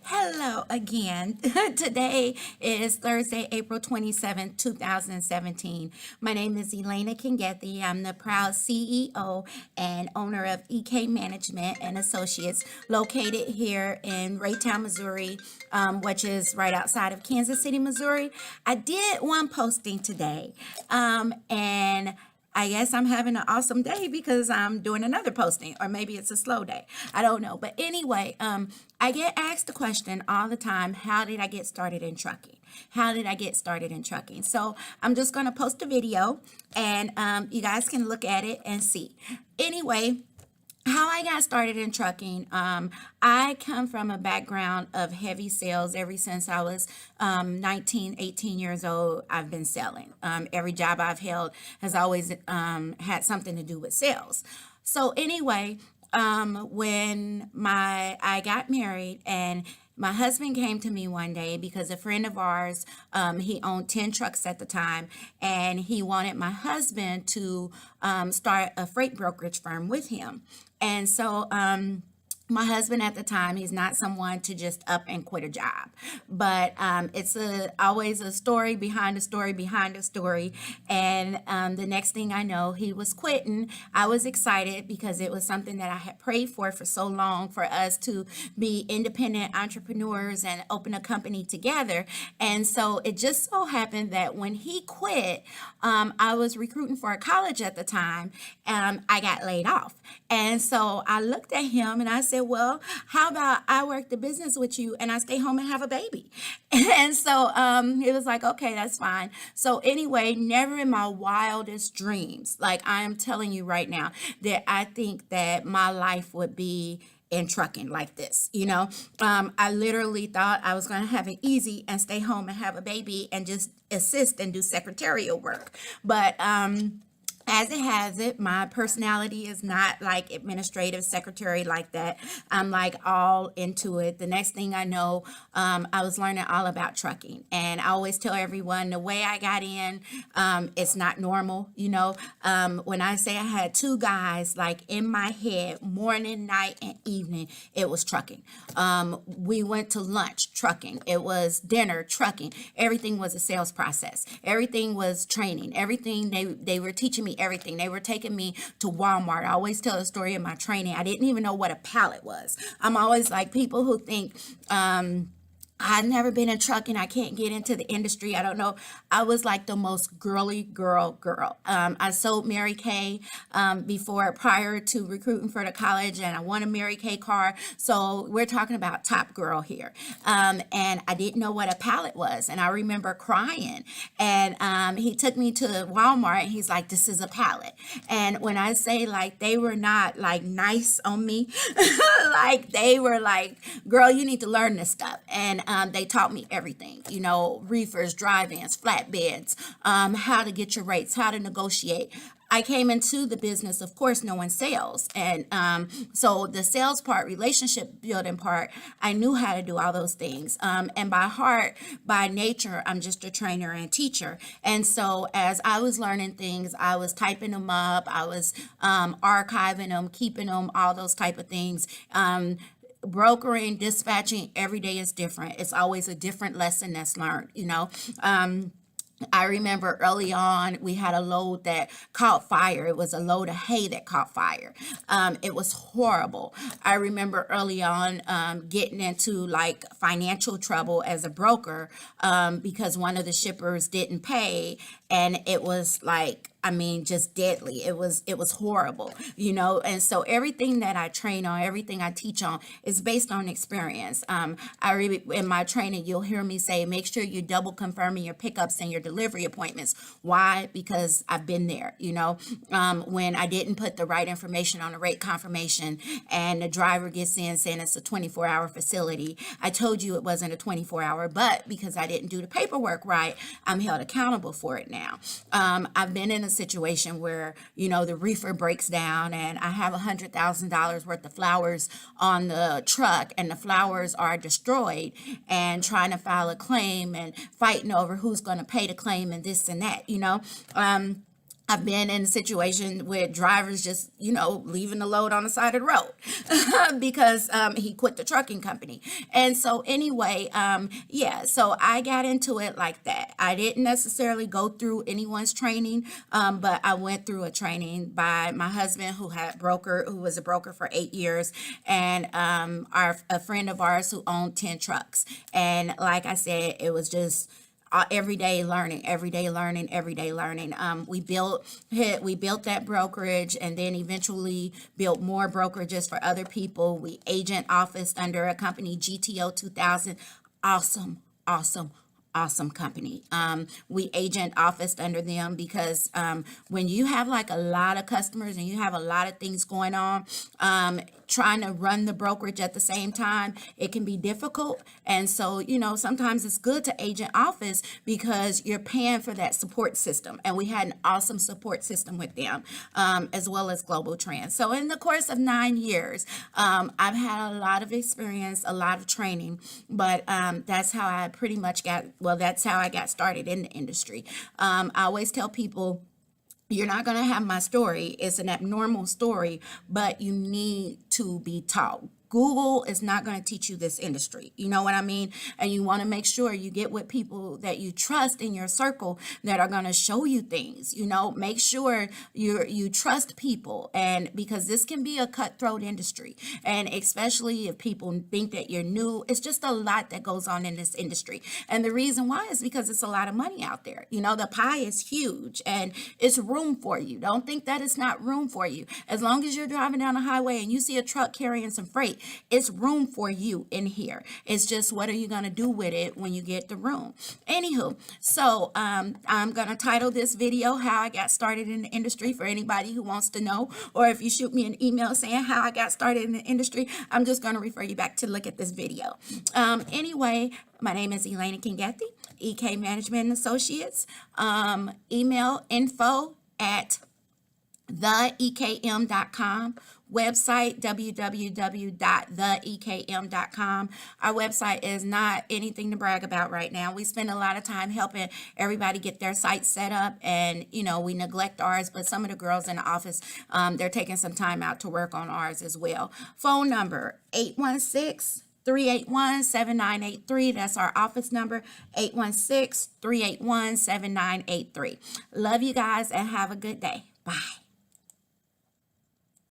Hello again. Today is Thursday, April 27th, 2017. My name is Elena Kingethi. I'm the proud CEO and owner of EK Management and Associates, located here in Raytown, Missouri, which is right outside of Kansas City, Missouri. I did one posting today, and I guess I'm having an awesome day because I'm doing another posting, or maybe it's a slow day. I don't know. But anyway, I get asked the question all the time, how did I get started in trucking? How did I get started in trucking? So I'm just going to post a video and you guys can look at it and see. Anyway, how I got started in trucking, I come from a background of heavy sales. Ever since I was 19, 18 years old, I've been selling. Every job I've held has always had something to do with sales. So anyway, when I got married and my husband came to me one day because a friend of ours, he owned 10 trucks at the time, and he wanted my husband to start a freight brokerage firm with him. And so my husband at the time, he's not someone to just up and quit a job, but it's always a story behind a story behind a story. And the next thing I know, he was quitting. I was excited because it was something that I had prayed for so long, for us to be independent entrepreneurs and open a company together. And so it just so happened that when he quit, I was recruiting for a college at the time. I got laid off. And so I looked at him and I said, well, how about I work the business with you and I stay home and have a baby? And so he was like, okay, that's fine. So anyway, never in my wildest dreams, like I am telling you right now, that I think that my life would be in trucking like this. I literally thought I was going to have it easy and stay home and have a baby and just assist and do secretarial work. But as it has it, my personality is not like administrative secretary like that. I'm like all into it. The next thing I know, I was learning all about trucking. And I always tell everyone the way I got in, it's not normal. When I say I had two guys like in my head, morning, night, and evening, it was trucking. We went to lunch, trucking. It was dinner, trucking. Everything was a sales process. Everything was training. Everything they were teaching me everything. They were taking me to Walmart. I always tell the story of my training. I didn't even know what a pallet was. I'm always like, people who think I've never been in trucking. I can't get into the industry. I don't know. I was like the most girly girl. I sold Mary Kay prior to recruiting for the college, and I won a Mary Kay car. So we're talking about top girl here. And I didn't know what a pallet was. And I remember crying. And he took me to Walmart, and he's like, this is a pallet. And when I say like they were not like nice on me, like they were like, girl, you need to learn this stuff. And they taught me everything, reefers, drive-ins, flatbeds, how to get your rates, how to negotiate. I came into the business, of course, knowing sales. And so the sales part, relationship building part, I knew how to do all those things. And by heart, by nature, I'm just a trainer and teacher. And so as I was learning things, I was typing them up, I was archiving them, keeping them, all those type of things. Brokering, dispatching, every day is different. It's always a different lesson that's learned. I remember early on, we had a load that caught fire. It was a load of hay that caught fire. It was horrible. I remember early on getting into like financial trouble as a broker because one of the shippers didn't pay, and it was like, just deadly. It was horrible, and so everything that I train on, everything I teach on is based on experience. In my training, you'll hear me say, make sure you double confirming your pickups and your delivery appointments. Why? Because I've been there, when I didn't put the right information on the rate confirmation and the driver gets in saying it's a 24-hour facility. I told you it wasn't a 24-hour, but because I didn't do the paperwork right, I'm held accountable for it now. I've been in a situation where, the reefer breaks down and I have $100,000 worth of flowers on the truck and the flowers are destroyed, and trying to file a claim and fighting over who's going to pay the claim and this and that. I've been in a situation where drivers just, leaving the load on the side of the road because he quit the trucking company. And so, anyway, yeah, so I got into it like that. I didn't necessarily go through anyone's training, but I went through a training by my husband who was a broker for 8 years, and a friend of ours who owned 10 trucks. And like I said, it was just everyday learning, everyday learning, everyday learning. We built that brokerage, and then eventually built more brokerages for other people. We agent officed under a company, GTO 2000. Awesome, awesome, awesome company. We agent officed under them because when you have like a lot of customers and you have a lot of things going on, trying to run the brokerage at the same time, it can be difficult. And so, sometimes it's good to agent office because you're paying for that support system. And we had an awesome support system with them, as well as Global Trans. So in the course of 9 years, I've had a lot of experience, a lot of training, but that's how I got started in the industry. I always tell people, you're not going to have my story. It's an abnormal story, but you need to be taught. Google is not going to teach you this industry. You know what I mean? And you want to make sure you get with people that you trust in your circle that are going to show you things. Make sure you trust people, and because this can be a cutthroat industry, and especially if people think that you're new, it's just a lot that goes on in this industry. And the reason why is because it's a lot of money out there. The pie is huge, and it's room for you. Don't think that it's not room for you. As long as you're driving down the highway and you see a truck carrying some freight, it's room for you in here. It's just, what are you going to do with it when you get the room? Anywho, so I'm going to title this video "How I Got Started in the Industry" for anybody who wants to know, or if you shoot me an email saying how I got started in the industry, I'm just going to refer you back to look at this video. Anyway, my name is Elena Kingethi, EK Management and Associates. Email info at theekm.com, website www.theekm.com. Our website is not anything to brag about right now. We spend a lot of time helping everybody get their site set up, and we neglect ours, but some of the girls in the office, they're taking some time out to work on ours as well. Phone number 816-381-7983. That's our office number, 816-381-7983. Love you guys and have a good day. Bye.